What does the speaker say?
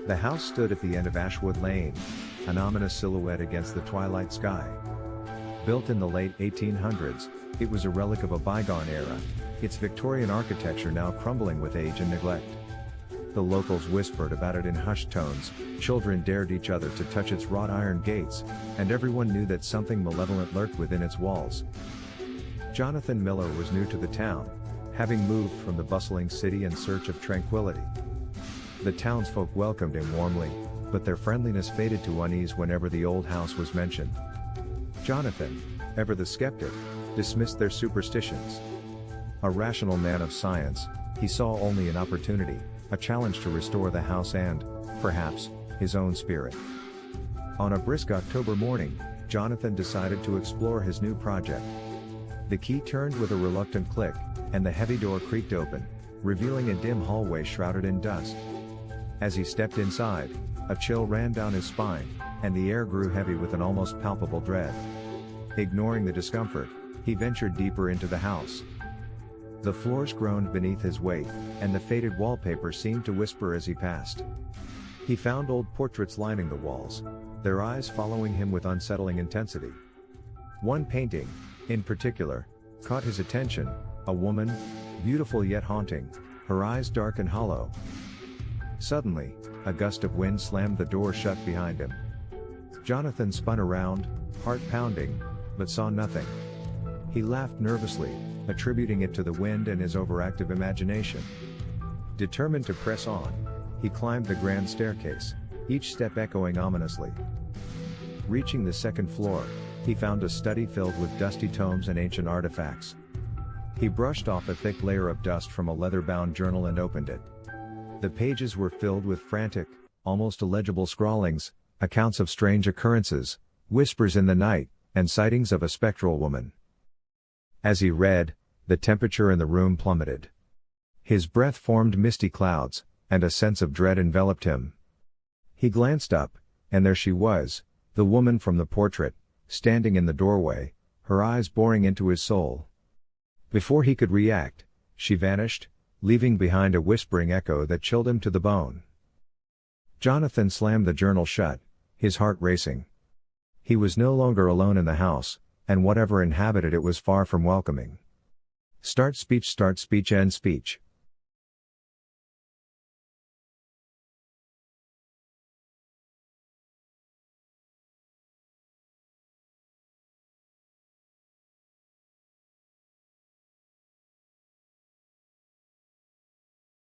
The house stood at the end of Ashwood Lane, an ominous silhouette against the twilight sky. Built in the late 1800s, it was a relic of a bygone era, its Victorian architecture now crumbling with age and neglect. The locals whispered about it in hushed tones, children dared each other to touch its wrought-iron gates, and everyone knew that something malevolent lurked within its walls. Jonathan Miller was new to the town, having moved from the bustling city in search of tranquility. The townsfolk welcomed him warmly, but their friendliness faded to unease whenever the old house was mentioned. Jonathan, ever the skeptic, dismissed their superstitions. A rational man of science, he saw only an opportunity, a challenge to restore the house and, perhaps, his own spirit. On a brisk October morning, Jonathan decided to explore his new project. The key turned with a reluctant click, and the heavy door creaked open, revealing a dim hallway shrouded in dust. As he stepped inside, a chill ran down his spine, and the air grew heavy with an almost palpable dread. Ignoring the discomfort, he ventured deeper into the house. The floors groaned beneath his weight, and the faded wallpaper seemed to whisper as he passed. He found old portraits lining the walls, their eyes following him with unsettling intensity. One painting, in particular, caught his attention, a woman, beautiful yet haunting, her eyes dark and hollow. Suddenly, a gust of wind slammed the door shut behind him. Jonathan spun around, heart pounding, but saw nothing. He laughed nervously, attributing it to the wind and his overactive imagination. Determined to press on, he climbed the grand staircase, each step echoing ominously. Reaching the second floor, he found a study filled with dusty tomes and ancient artifacts. He brushed off a thick layer of dust from a leather-bound journal and opened it. The pages were filled with frantic, almost illegible scrawlings, accounts of strange occurrences, whispers in the night, and sightings of a spectral woman. As he read, the temperature in the room plummeted. His breath formed misty clouds, and a sense of dread enveloped him. He glanced up, and there she was, the woman from the portrait, standing in the doorway, her eyes boring into his soul. Before he could react, she vanished, leaving behind a whispering echo that chilled him to the bone. Jonathan slammed the journal shut, his heart racing. He was no longer alone in the house, and whatever inhabited it was far from welcoming. Start speech, end speech.